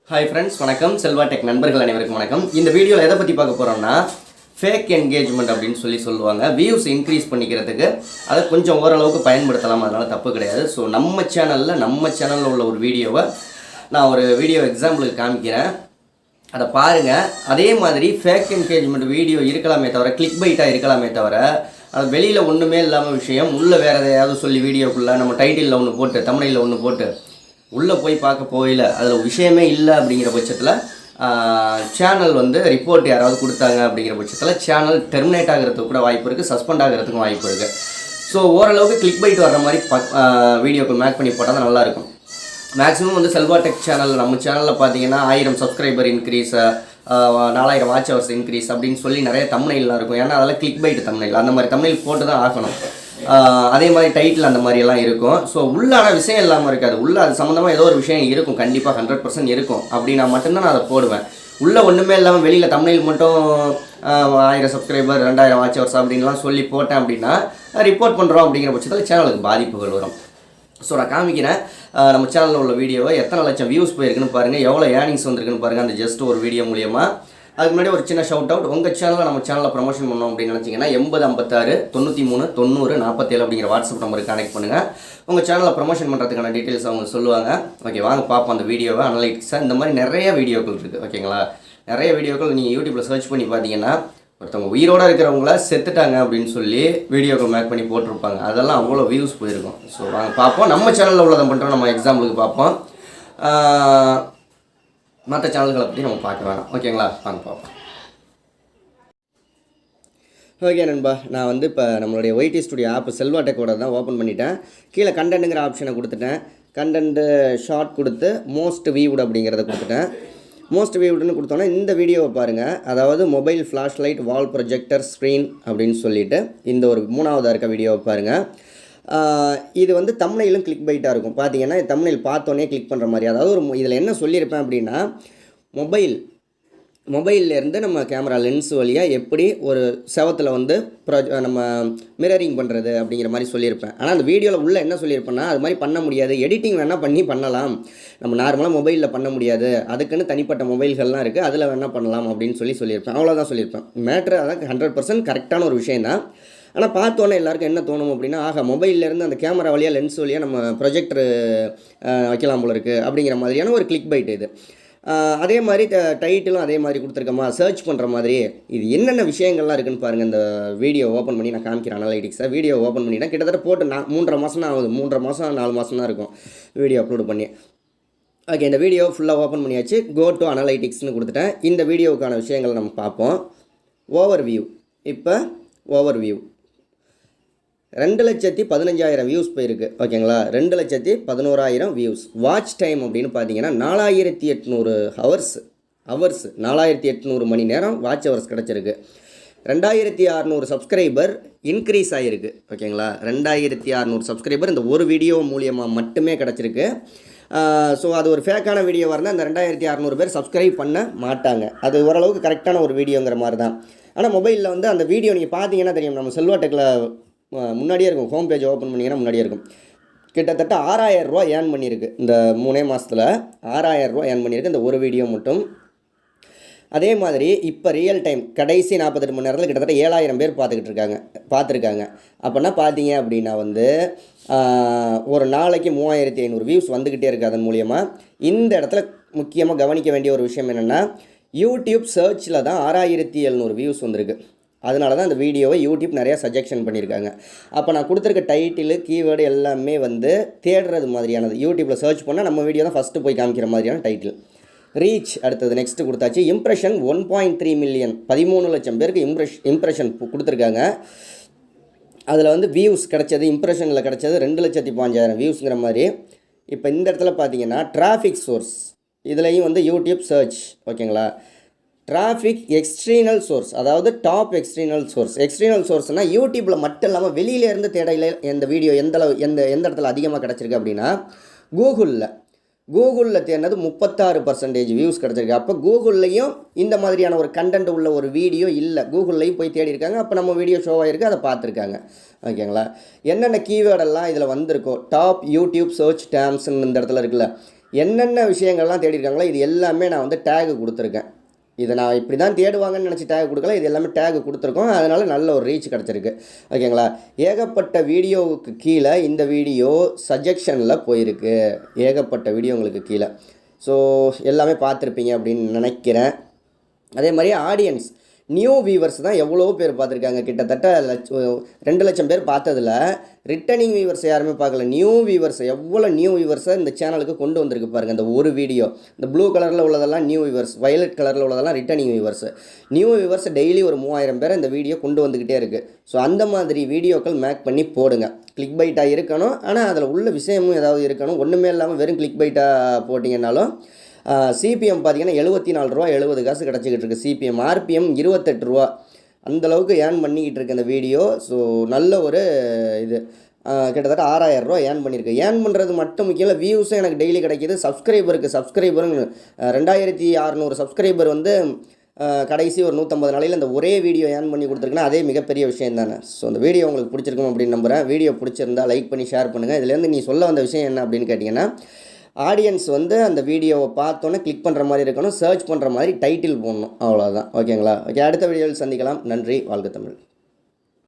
Hi friends, வணக்கம். Selva tech நண்பர்கள் அனைவருக்கும் வணக்கம். இந்த வீடியோவில் எதை பற்றி பார்க்க போகிறோம்னா, ஃபேக் என்கேஜ்மெண்ட் அப்படின்னு சொல்லுவாங்க. வியூஸ் இன்க்ரீஸ் பண்ணிக்கிறதுக்கு அதை கொஞ்சம் ஓரளவுக்கு பயன்படுத்தலாம், அதனால் தப்பு கிடையாது. ஸோ நம்ம சேனலில் உள்ள ஒரு வீடியோவை நான் ஒரு வீடியோ எக்ஸாம்பிளுக்கு காமிக்கிறேன், அதை பாருங்கள். அதே மாதிரி ஃபேக் என்கேஜ்மெண்ட் வீடியோ இருக்கலாமே தவிர, கிளிக் பைட்டாக இருக்கலாமே தவிர, அது வெளியில் ஒன்றுமே இல்லாமல் விஷயம் உள்ளே வேறு எதையாவது சொல்லி வீடியோக்குள்ளே நம்ம டைட்டிலில் ஒன்று போட்டு தமிழில் ஒன்று போட்டு உள்ளே போய் பார்க்க போயில அதில் விஷயமே இல்லை அப்படிங்கிற பட்சத்தில் சேனல் ரிப்போர்ட் யாராவது கொடுத்தாங்க அப்படிங்கிற பட்சத்தில் சேனல் டெர்மினேட் ஆகிறதுக்கு கூட வாய்ப்பு இருக்குது, சஸ்பெண்ட் ஆகிறதுக்கும் வாய்ப்பு இருக்குது. ஸோ ஓரளவுக்கு கிளிக் பைட் வர்ற மாதிரி வீடியோக்கு மேக் பண்ணி போட்டால் தான் நல்லாயிருக்கும். மேக்ஸிமம் செல்வா டெக் சேனல், நம்ம சேனலில் பார்த்தீங்கன்னா 1000 subscriber increase, 4000 watch hours increase அப்படின்னு சொல்லி நிறைய தம்ப்நெயில்லாம் இருக்கும். ஏன்னா அதெல்லாம் கிளிக் பைட் தம்ப்நெயில், அந்த மாதிரி தம்ப்நெயில் போட்டு தான் ஆகணும். அதே மாதிரி டைட்டில் அந்த மாதிரியெல்லாம் இருக்கும். ஸோ உள்ளான விஷயம் இல்லாமல் இருக்காது. உள்ளே அது சம்மந்தமாக ஏதோ ஒரு விஷயம் இருக்கும், கண்டிப்பாக 100% இருக்கும். அப்படின்னா மட்டும்தான் நான் அதை போடுவேன். உள்ளே ஒன்றுமே இல்லாமல் வெளியில் தம்ப்நெயில் மட்டும் 1000 சப்ஸ்கிரைபர் 2000 வாட்ச் ஹவர்ஸ் அப்படின்லாம் சொல்லி போட்டேன் அப்படின்னா ரிப்போர்ட் பண்ணுறோம் அப்படிங்கிற பட்சத்தில் சேனலுக்கு பாதிப்புகள் வரும். ஸோ நான் காமிக்கிறேன் நம்ம சேனலில் உள்ள வீடியோவை எத்தனை லட்சம் வியூஸ் போயிருக்குன்னு பாருங்கள், எவ்வளோ ஏர்னிங்ஸ் வந்திருக்குன்னு பாருங்கள், அந்த ஜஸ்ட் ஒரு வீடியோ மூலியமாக. அதுக்கு முன்னாடி ஒரு சின்ன ஷவுட் அவுட், உங்கள் சேனலில் நம்ம சேனலில் ப்ரமோஷன் பண்ணோம் அப்படின்னு நினச்சிங்கன்னா 8056 93 90 47 அப்படிங்கிற வாட்ஸ்அப் நம்பருக்கு கனெக்ட் பண்ணுங்கள். உங்கள் சேனலில் ப்ரமோஷன் பண்ணுறதுக்கான டீட்டெயில்ஸ் அவங்க சொல்லுவாங்க. ஓகே, வாங்க பார்ப்போம் அந்த வீடியோவை, அனலைட்டிக்ஸாக. இந்த மாதிரி நிறைய வீடியோக்கள் இருக்குது, ஓகேங்களா? நிறைய வீடியோக்கள் நீங்கள் யூடியூப்பில் சர்ச் பண்ணி பார்த்தீங்கன்னா ஒருத்தவங்க உயிரோடு இருக்கிறவங்கள செத்துட்டாங்க அப்படின்னு சொல்லி வீடியோக்கள் மேக் பண்ணி போட்டிருப்பாங்க. அதெல்லாம் அவ்வளோ வியூஸ் போயிருக்கும். ஸோ வாங்க பார்ப்போம். நம்ம சேனலில் உள்ளதை பண்ணுறோம், நம்ம எக்ஸாம்பிளுக்கு பார்ப்போம். மற்ற சேனல்களை பற்றி நம்ம பார்க்க வேணாம், ஓகேங்களா? வாங்க பார்ப்போம். ஓகே நண்பா, நான் இப்போ நம்மளுடைய ஒய்டி ஸ்டுடியோ ஆப் செல்வா டெக்கோட தான் ஓப்பன் பண்ணிட்டேன். கீழே கண்டென்ட்டுங்கிற ஆப்ஷனை கொடுத்துட்டேன். கண்டென்ட்டு ஷார்ட் கொடுத்து மோஸ்ட் வியூடு அப்படிங்கிறத கொடுத்துட்டேன். மோஸ்ட் வியூடுன்னு கொடுத்தோன்னா இந்த வீடியோவை பாருங்கள். அதாவது மொபைல் ஃப்ளாஷ் லைட் வால் ப்ரொஜெக்டர் ஸ்க்ரீன் அப்படின்னு சொல்லிவிட்டு இந்த ஒரு 3ஆவதாக இருக்க வீடியோவை பாருங்கள். இது தம்ப்நெயிலும் கிளிக் பைட்டாக இருக்கும். பார்த்தீங்கன்னா தம்ப்நெயில் பார்த்தோன்னே கிளிக் பண்ணுற மாதிரி. அதாவது இதில் என்ன சொல்லியிருப்பேன் அப்படின்னா, மொபைல்லேருந்து நம்ம கேமரா லென்ஸ் வழியாக எப்படி ஒரு செவத்தில் நம்ம மிரரிங் பண்ணுறது அப்படிங்கிற மாதிரி சொல்லியிருப்பேன். ஆனால் அந்த வீடியோவில் உள்ள என்ன சொல்லியிருப்பேன்னா, அது மாதிரி பண்ண முடியாது, எடிட்டிங் வேணால் பண்ணலாம், நம்ம நார்மலாக மொபைலில் பண்ண முடியாது, அதுக்குன்னு தனிப்பட்ட மொபைல்கள்லாம் இருக்குது, அதில் வேணால் பண்ணலாம் அப்படின்னு சொல்லியிருப்பேன். அவ்வளோதான் சொல்லியிருப்பேன். மேட்ரு அதான் 100% கரெக்டான ஒரு விஷயம் தான். ஆனால் பார்த்தோன்னே எல்லாருக்கும் என்ன தோணும் அப்படின்னா, மொபைல்லேருந்து அந்த கேமரா வழியாக லென்ஸ் வழியாக நம்ம ப்ரொஜெக்டர் வைக்கலாம் போல இருக்குது அப்படிங்கிற மாதிரியான ஒரு கிளிக் பைட் இது. அதே மாதிரி டைட்டிலும் அதே மாதிரி கொடுத்துருக்கோமா, சர்ச் பண்ணுற மாதிரி. இது என்னென்ன விஷயங்கள்லாம் இருக்குன்னு பாருங்கள். இந்த வீடியோ ஓப்பன் பண்ணி நான் காமிக்கிறேன் அனலைட்டிக்ஸை. வீடியோ ஓப்பன் பண்ணிட்டேன். கிட்டத்தட்ட போட்டு 3.5 மாதம் தான் ஆகுது. 3.5 மாதம் 4 மாதம் தான் இருக்கும் வீடியோ அப்லோடு பண்ணி. ஓகே, இந்த வீடியோ ஃபுல்லாக ஓப்பன் பண்ணியாச்சு. கோ டு அனலைட்டிக்ஸ்னு கொடுத்துட்டேன். இந்த வீடியோவுக்கான விஷயங்களை நம்ம பார்ப்போம். ஓவர்வியூ. இப்போ ஓவர்வியூ 2,15,000 வியூஸ் போயிருக்கு, ஓகேங்களா? 2,11,000 வியூஸ். வாட்ச் டைம் அப்படின்னு பார்த்தீங்கன்னா 4,800 ஹவர்ஸ் 4,800 மணி நேரம் வாட்ச் ஹவர்ஸ் கிடச்சிருக்கு. 2,600 சப்ஸ்கிரைபர் இன்க்ரீஸ் ஆகிருக்கு, ஓகேங்களா? 2,600 சப்ஸ்கிரைபர் இந்த ஒரு வீடியோ மூலியமாக மட்டுமே கிடச்சிருக்கு. ஸோ அது ஒரு ஃபேக்கான வீடியோவாக இருந்தால் அந்த 2,600 பேர் சப்ஸ்கிரைப் பண்ண மாட்டாங்க. அது ஓரளவுக்கு கரெக்டான ஒரு வீடியோங்கிற மாதிரி தான். ஆனால் மொபைலில் அந்த வீடியோ நீங்கள் பார்த்தீங்கன்னா தெரியும், நம்ம செல்வா டெக்கில் முன்னாடியே இருக்கும். ஹோம் பேஜ் ஓப்பன் பண்ணிங்கன்னா முன்னாடியே இருக்கும். கிட்டத்தட்ட 6,000 ரூபா ஏர்ன் பண்ணியிருக்கு. இந்த 3 மாதத்தில் 6,000 ரூபா ஏர்ன் பண்ணியிருக்கு இந்த ஒரு வீடியோ மட்டும். அதே மாதிரி இப்போ ரியல் டைம் கடைசி 48 மணி நேரத்தில் கிட்டத்தட்ட 7,000 பேர் பார்த்துருக்காங்க. அப்படின்னா பார்த்தீங்க அப்படின்னா ஒரு நாளைக்கு 3,500 வியூஸ் வந்துக்கிட்டே இருக்குது. அதன் மூலியமாக இந்த இடத்துல முக்கியமாக கவனிக்க வேண்டிய ஒரு விஷயம் என்னென்னா, யூடியூப் சர்ச்சில் தான் 6,700 வியூஸ் வந்திருக்கு. அதனால தான் அந்த வீடியோவை யூடியூப் நிறையா சஜெக்ஷன் பண்ணியிருக்காங்க. அப்போ நான் கொடுத்துருக்க டைட்டிலு கீவேர்டு எல்லாமே தேடுறது மாதிரியானது. யூடியூப்பில் சர்ச் பண்ணால் நம்ம வீடியோ தான் ஃபஸ்ட்டு போய் காமிக்கிற மாதிரியான டைட்டில். ரீச் அடுத்தது நெக்ஸ்ட்டு கொடுத்தாச்சு. இம்ப்ரெஷன் 1.3 மில்லியன், 13 லட்சம் பேருக்கு இம்ப்ரெஷன் கொடுத்துருக்காங்க. அதில் வியூஸ் கிடச்சது, இம்ப்ரெஷனில் கிடச்சது 2,15,000 வியூஸுங்கிற மாதிரி. இப்போ இந்த இடத்துல பார்த்தீங்கன்னா டிராஃபிக் சோர்ஸ், இதுலேயும் யூடியூப் சர்ச், ஓகேங்களா? டிராஃபிக் எக்ஸ்ட்ரீனல் சோர்ஸ், அதாவது டாப் எக்ஸ்ட்ரீனல் சோர்ஸ்னால் யூடியூப்பில் மட்டும் இல்லாமல் வெளியிலேருந்து தேடையில் இந்த வீடியோ எந்த இடத்துல அதிகமாக கிடச்சிருக்கு அப்படின்னா கூகுளில் தேடினது 36% வியூஸ் கிடச்சிருக்கு. அப்போ கூகுள்லேயும் இந்த மாதிரியான ஒரு கண்டென்ட் உள்ள ஒரு வீடியோ இல்லை, கூகுள்லேயும் போய் தேடி இருக்காங்க. அப்போ நம்ம வீடியோ ஷோ ஆகிருக்கு, அதை பார்த்துருக்காங்க, ஓகேங்களா? என்னென்ன கீவேர்டெல்லாம் இதில் வந்திருக்கோ, டாப் யூடியூப் சர்ச் டேர்ம்ஸ்ன்னு இந்த இடத்துல இருக்குல்ல, என்னென்ன விஷயங்கள்லாம் தேடி இருக்காங்களோ இது எல்லாமே நான் வந்து டேகு கொடுத்துருக்கேன். இதை நான் இப்படி தான் தேடுவாங்கன்னு நினச்சி டேக் கொடுக்கல, இது எல்லாமே டேக் கொடுத்துருக்கோம். அதனால் நல்ல ஒரு ரீச் கிடச்சிருக்கு. ஓகேங்களா? ஏகப்பட்ட வீடியோவுக்கு கீழே இந்த வீடியோ சஜெக்ஷனில் போயிருக்கு. ஏகப்பட்ட வீடியோ உங்களுக்கு கீழே. ஸோ எல்லாமே பார்த்துருப்பீங்க அப்படின்னு நினைக்கிறேன். அதே மாதிரி ஆடியன்ஸ் நியூ வியூவர்ஸ் தான் எவ்வளோ பேர் பார்த்துருக்காங்க. கிட்டத்தட்ட 2 லட்சம் பேர் பார்த்ததில் ரிட்டர்னிங் வியூவர்ஸ் யாருமே பார்க்கல. நியூ வியூவர்ஸ் எவ்வளோ நியூ வியூவர்ஸை இந்த சேனலுக்கு கொண்டு வந்திருக்கு பாருங்கள். இந்த ஒரு வீடியோ, இந்த ப்ளூ கலரில் உள்ளதெல்லாம் நியூ வியூவர்ஸ், வயலட் கலரில் உள்ளதெல்லாம் returning viewers. New viewers daily ஒரு 3000 பேர் இந்த வீடியோ கொண்டு வந்துக்கிட்டே இருக்குது. ஸோ அந்த மாதிரி வீடியோக்கள் மேக் பண்ணி போடுங்க. கிளிக் பைட்டாக இருக்கணும், ஆனால் அதில் உள்ள விஷயமும் ஏதாவது இருக்கணும். ஒன்றுமே இல்லாமல் வெறும் கிளிக் பைட்டாக போட்டிங்கன்னாலும் சிபிஎம் பார்த்தீங்கன்னா 74 ரூபா 70 காசு கிடச்சிக்கிட்டு இருக்குது. சிபிஎம் ஆர்பிஎம் 28 ரூபா. அந்தளவுக்கு ஏர்ன் பண்ணிக்கிட்டு இருக்கு இந்த வீடியோ. ஸோ நல்ல ஒரு இது கிட்டத்தட்ட 6000 ரூபா ஏர்ன் பண்ணியிருக்கு. ஏர்ன் பண்ணுறது மட்டும் முக்கியம் இல்லை, வியூஸும் எனக்கு டெய்லி கிடைக்கிது. சப்ஸ்கிரைபருங்க 2600 சப்ஸ்கிரைபர் வந்து கடைசி ஒரு 150 நாளையில் இந்த ஒரே வீடியோ ஏர்ன் பண்ணி கொடுத்துருக்குன்னா அதே மிகப்பெரிய விஷயம் தானே. ஸோ அந்த வீடியோ உங்களுக்கு பிடிச்சிருக்கும் அப்படின்னு நம்புகிறேன். வீடியோ பிடிச்சிருந்தா லைக் பண்ணி ஷேர் பண்ணுங்கள். இதுலேருந்து நீ சொல்ல வந்த விஷயம் என்ன அப்படின்னு கேட்டிங்கன்னா, ஆடியன்ஸ் வந்து அந்த வீடியோவை பார்த்தோன்னே கிளிக் பண்ணுற மாதிரி இருக்கணும், சர்ச் பண்ணுற மாதிரி டைட்டில் போடணும், அவ்வளோதான். ஓகேங்களா? ஓகே, அடுத்த வீடியோவில் சந்திக்கலாம். நன்றி. வாழ்க தமிழ்.